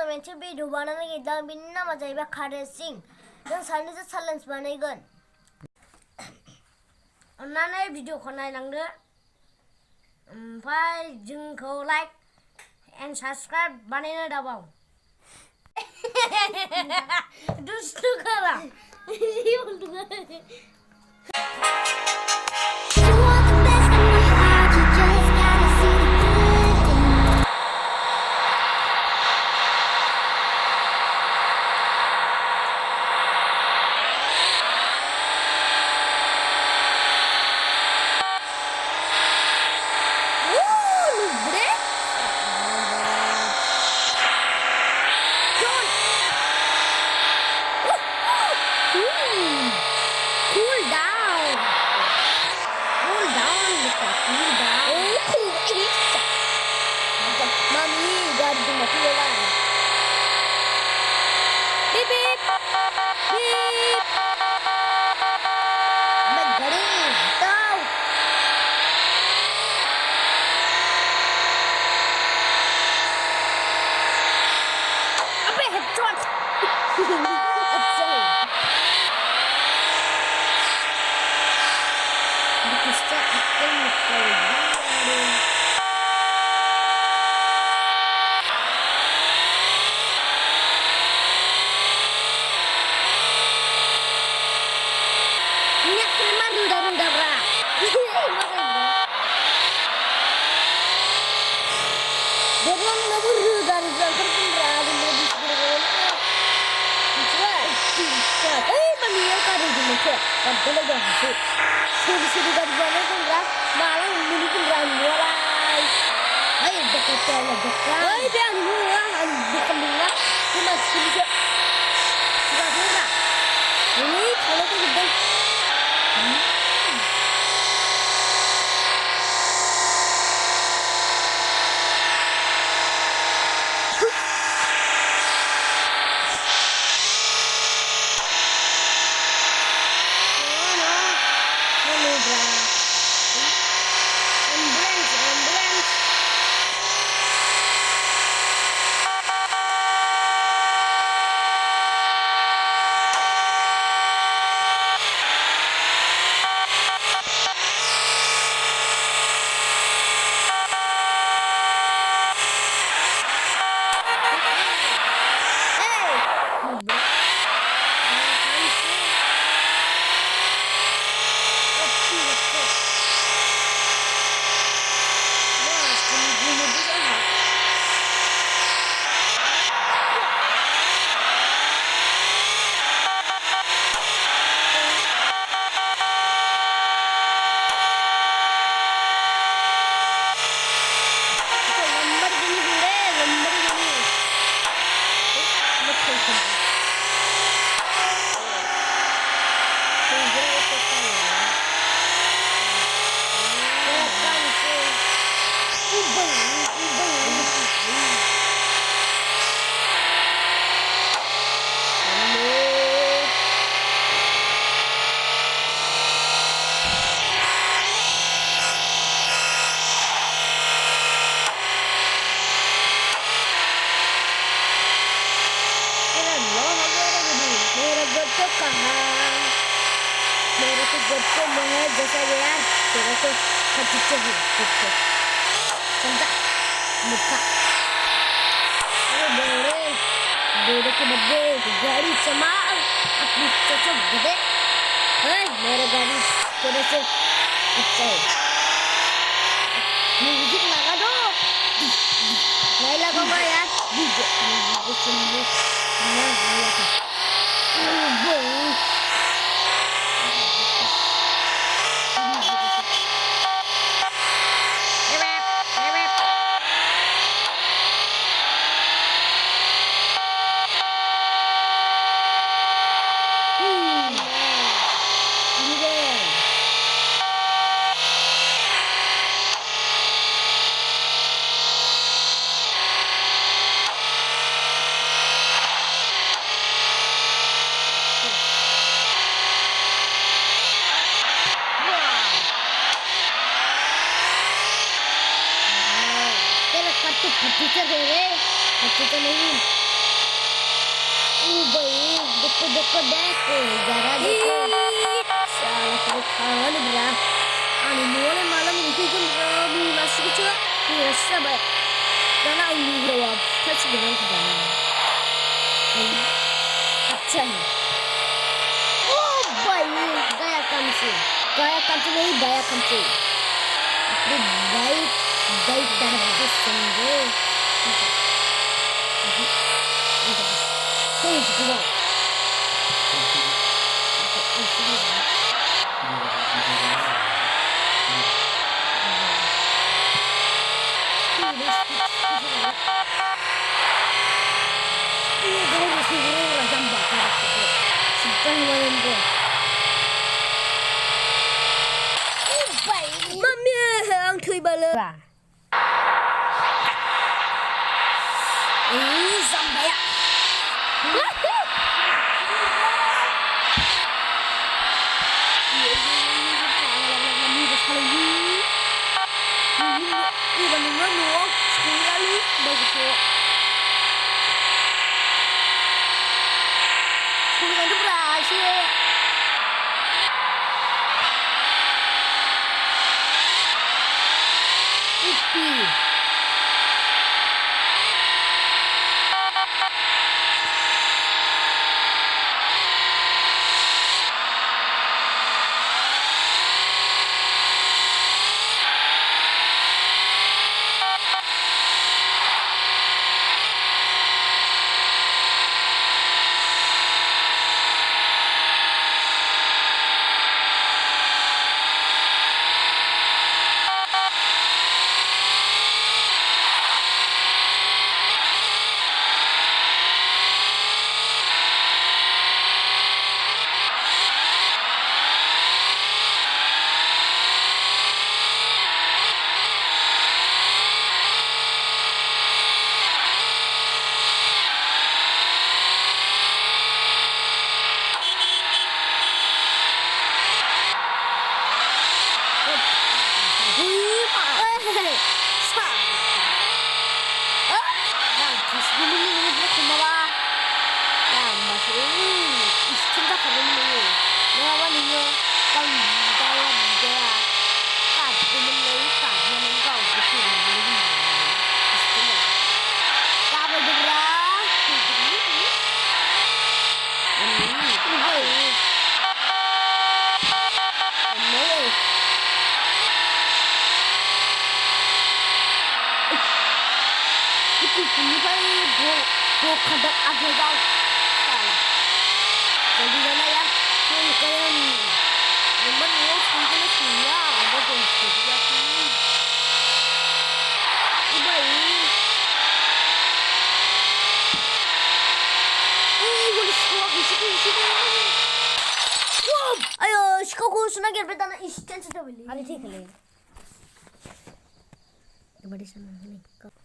मोनसे भिडिअ बानायनो नागिरदों बिनि नामा जाहैबाय खारे सिं जों सानैजों चेलेन्ज बानायगोन अन्नानै भिडिअखौ नायलांदो ओमफ्राय जोंखौ लाइक एन्ड साबस्क्राइब बानायनो दाबाव दुस्थु खालाम बोडो के बदले गाड़ी चमा अपनी चचो गधे मेरा गाड़ी तेरे से अच्छा है म्यूजिक लगा दो नहीं लगाऊंगा यार म्यूजिक सुन लो मैं टीचर दे रहे, टीचर नहीं भाई देखो देखो देखो जरा देखो salah kali kawan bra ani mole malam mungkin rabu masih cuma biasa baik karena ini jawab touch dengan kedana अच्छा है ओ भाई गया काम से नहीं गया काम से अपने बाइक तरफ समझे तेज गुआ sampai ya. Kadang ada jauh salah jadi mana ya kalian memang mau kumpulnya punya ada kunci ya sih baik boleh sekolah di sini ayo sekolah sudah gerbetan istri sudah beli ada ठीक है बड़ी सुना नहीं